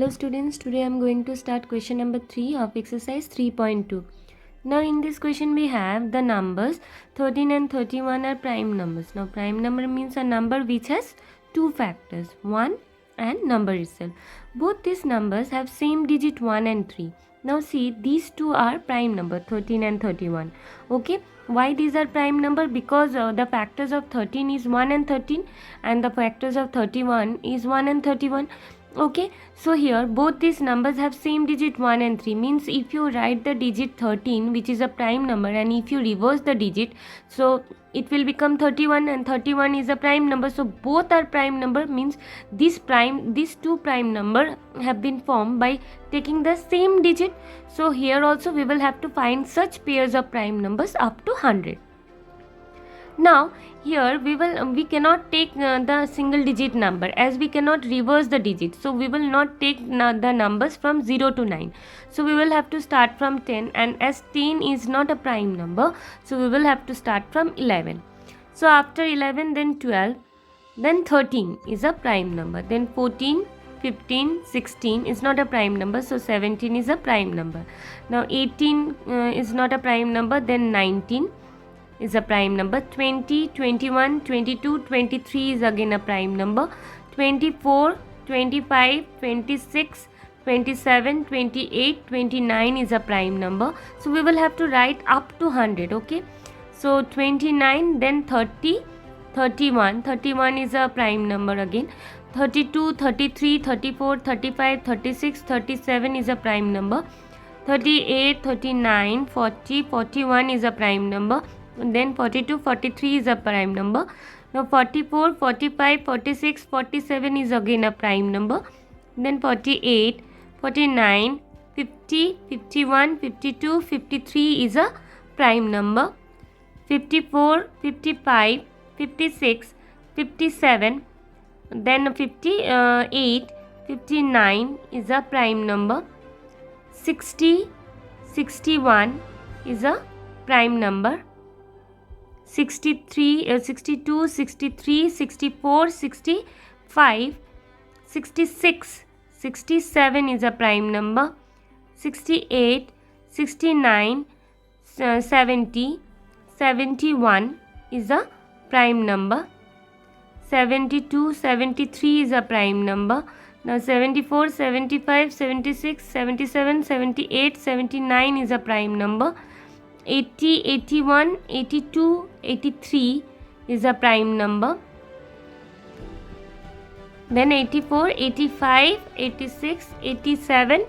Hello students, today I am going to start question number 3 of exercise 3.2. Now in this question we have the numbers 13 and 31 are prime numbers. Now prime number means a number which has two factors, 1 and number itself. Both these numbers have same digit 1 and 3. Now see, these two are prime number 13 and 31. Okay, why these are prime number? Because the factors of 13 is 1 and 13 and the factors of 31 is 1 and 31. Okay, so here both these numbers have same digit 1 and 3, means if you write the digit 13 which is a prime number and if you reverse the digit, so it will become 31 and 31 is a prime number. So both are prime number, means these two prime number have been formed by taking the same digit. So here also we will have to find such pairs of prime numbers up to 100. Now here we cannot take the single digit number, as we cannot reverse the digit, so we will not take the numbers from 0 to 9. So we will have to start from 10, and as 10 is not a prime number, so we will have to start from 11. So after 11, then 12, then 13 is a prime number, then 14, 15, 16 is not a prime number, so 17 is a prime number. Now 18 is not a prime number, then 19 is a prime number, 20, 21, 22, 23 is again a prime number, 24, 25, 26, 27, 28, 29 is a prime number. So we will have to write up to 100. Okay, so 29, then 30, 31, 31 is a prime number again, 32, 33, 34, 35, 36, 37 is a prime number, 38, 39, 40, 41 is a prime number, then 42, 43 is a prime number. Now 44, 45, 46, 47 is again a prime number, then 48, 49, 50, 51, 52, 53 is a prime number, 54, 55, 56, 57, then 58, 59 is a prime number, 60, 61 is a prime number, 63, 62, 63, 64, 65, 66, 67 is a prime number, 68, 69, 70, 71 is a prime number, 72, 73 is a prime number. Now 74, 75, 76, 77, 78, 79 is a prime number, 80, 81, 82, 83 is a prime number, then 84, 85, 86, 87,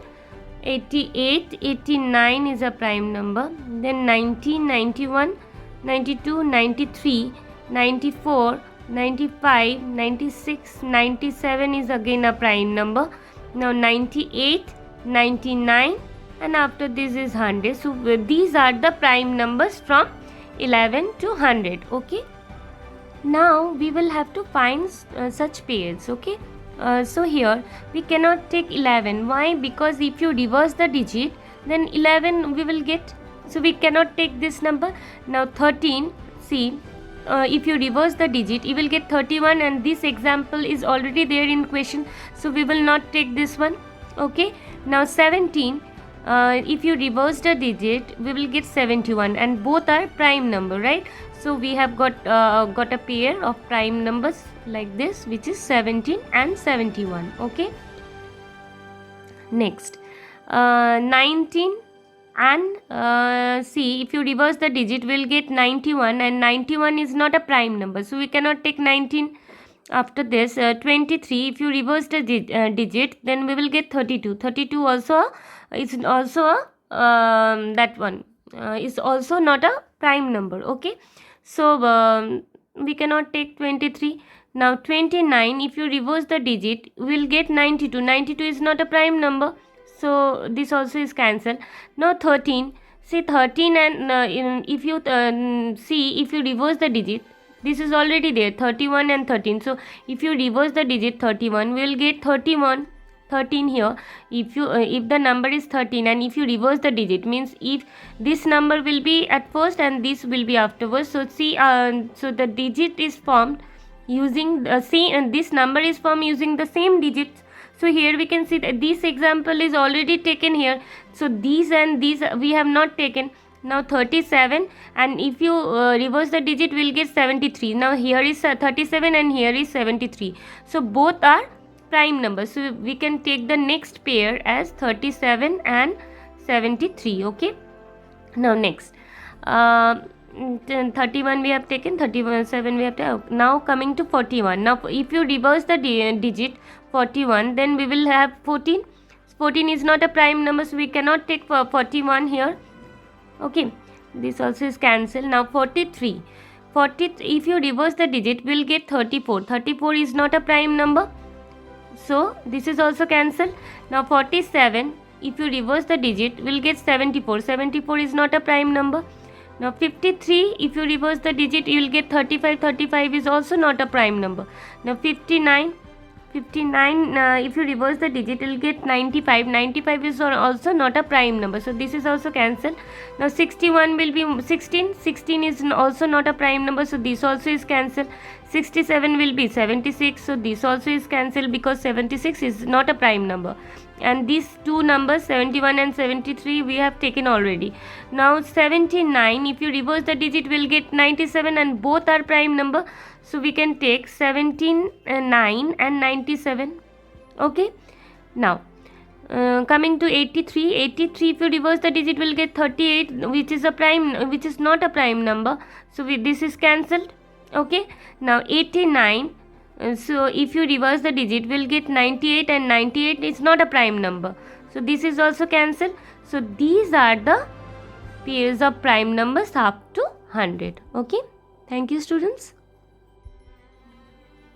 88, 89 is a prime number, then 90, 91, 92, 93, 94, 95, 96, 97 is again a prime number. Now 98, 99, and after this is 100. So these are the prime numbers from 11 to 100. Okay, now we will have to find such pairs. Okay, so here we cannot take 11. Why? Because if you reverse the digit, then 11 we will get, so we cannot take this number. Now 13, see, if you reverse the digit you will get 31, and this example is already there in question, so we will not take this one. Okay, now 17, if you reverse the digit we will get 71, and both are prime number, right? So we have got a pair of prime numbers like this, which is 17 and 71. Okay, next 19, and see, if you reverse the digit we will get 91, and 91 is not a prime number, so we cannot take 19. After this 23, if you reverse the digit, then we will get 32. 32 also is also that one is also not a prime number. Okay, so we cannot take 23. Now 29, if you reverse the digit we will get 92. 92 is not a prime number, so this also is cancelled. Now 13, see 13, and if you see, if you reverse the digit, this is already there, 31 and 13. So if you reverse the digit 31, we will get 31, 13 here. If you if the number is 13 and if you reverse the digit, means if this number will be at first and this will be afterwards. So see, so the digit is formed using the same, and this number is formed using the same digits. So here we can see that this example is already taken here. So these and these we have not taken. Now 37, and if you reverse the digit, we'll get 73. Now here is 37 and here is 73. So both are prime numbers. So we can take the next pair as 37 and 73. Okay. Now next. 31 we have taken, 37 we have taken. Now coming to 41. Now if you reverse the digit 41, then we will have 14. 14 is not a prime number, so we cannot take 41 here. Okay, this also is cancelled. Now 43. If you reverse the digit, we'll get 34. 34 is not a prime number, so this is also cancelled. Now 47. If you reverse the digit, we'll get 74. 74 is not a prime number. Now 53, if you reverse the digit, you will get 35. 35 is also not a prime number. Now 59. If you reverse the digit, you will get 95. 95 is also not a prime number. So this is also cancelled. Now 61 will be 16. 16 is also not a prime number. So this also is cancelled. 67 will be 76. So this also is cancelled because 76 is not a prime number. And these two numbers 71 and 73 we have taken already. Now 79, if you reverse the digit, we'll get 97, and both are prime number. So we can take 17, 9 and 97. Okay. Now coming to 83. 83, if you reverse the digit, we'll get 38, which is not a prime number. So this is cancelled. Okay. Now 89. So if you reverse the digit, we'll get 98, and 98 is not a prime number. So this is also cancelled. So these are the pairs of prime numbers up to 100. Okay. Thank you, students.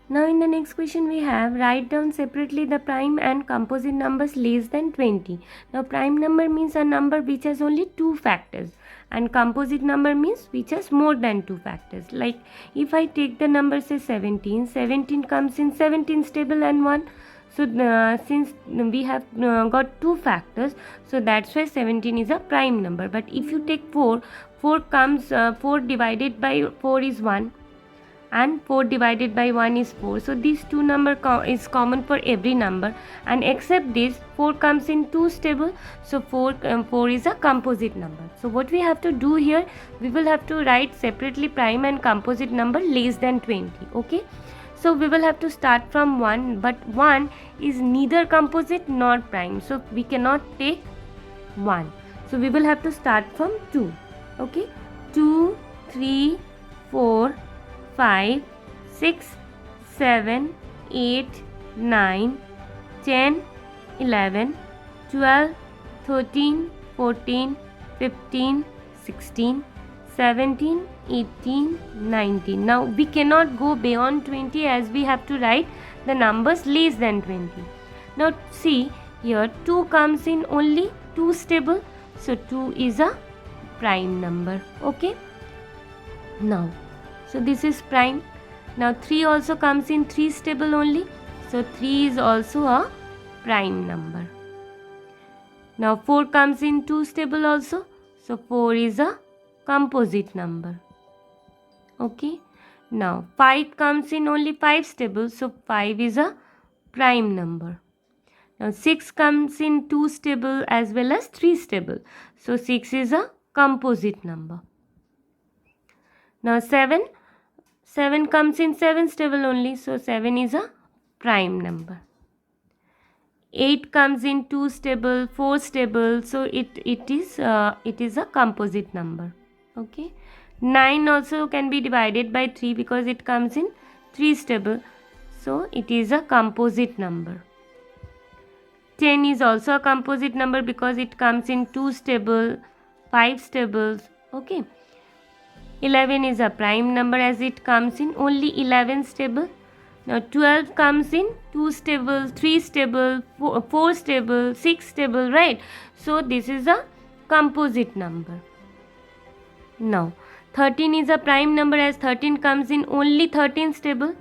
Now in the next question we have, write down separately the prime and composite numbers less than 20. Now prime number means a number which has only two factors, and composite number means which has more than two factors. Like if I take the number say 17, 17 comes in 17 stable and 1. So since we have got two factors, so that's why 17 is a prime number. But if you take 4, 4 comes 4 divided by 4 is 1. And 4 divided by 1 is 4. So these two number is common for every number, and except this 4 comes in 2 stable. So 4 is a composite number. So what we have to do here, we will have to write separately prime and composite number less than 20. Okay. So we will have to start from 1, but 1 is neither composite nor prime. So we cannot take 1. So we will have to start from 2. Okay. 2, 3, 4, 5, 6, 7, 8, 9, 10, 11, 12, 13, 14, 15, 16, 17, 18, 19. Now we cannot go beyond 20 as we have to write the numbers less than 20. Now see here, 2 comes in only 2 stable. So 2 is a prime number. Okay. Now so this is prime. Now 3 also comes in 3 stable only. So 3 is also a prime number. Now 4 comes in 2 stable also. So 4 is a composite number. Okay. Now 5 comes in only 5 stable. So 5 is a prime number. Now 6 comes in 2 stable as well as 3 stable. So 6 is a composite number. Now 7 comes in 7 stable only, so 7 is a prime number. 8 comes in 2 stable, 4 stable, so it is a composite number. Okay. 9 also can be divided by 3 because it comes in 3 stable, so it is a composite number. 10 is also a composite number because it comes in 2 stable, 5 stables. Okay. 11 is a prime number as it comes in only 11 stable. Now 12 comes in 2 stable, 3 stable, 4 stable, 6 stable, right? So this is a composite number. Now 13 is a prime number as 13 comes in only 13 stable.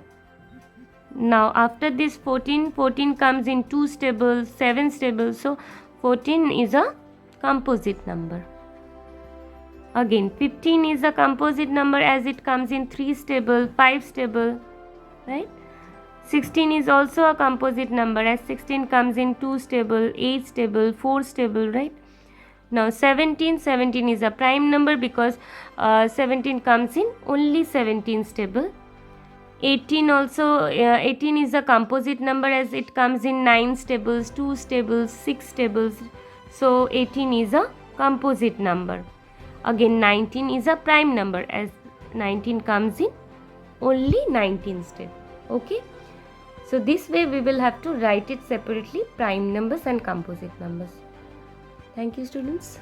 Now after this 14 comes in 2 stable, 7 stable. So 14 is a composite number. Again 15 is a composite number as it comes in 3 stable, 5 stable, right? 16 is also a composite number, as 16 comes in 2's table, 8's table, 4's table, right? Now 17 is a prime number because 17 comes in only 17's table. 18 also, 18 is a composite number as it comes in 9's tables, 2's tables, 6's tables. So 18 is a composite number. Again 19 is a prime number as 19 comes in only 19's table. Okay. So this way we will have to write it separately, prime numbers and composite numbers. Thank you, students.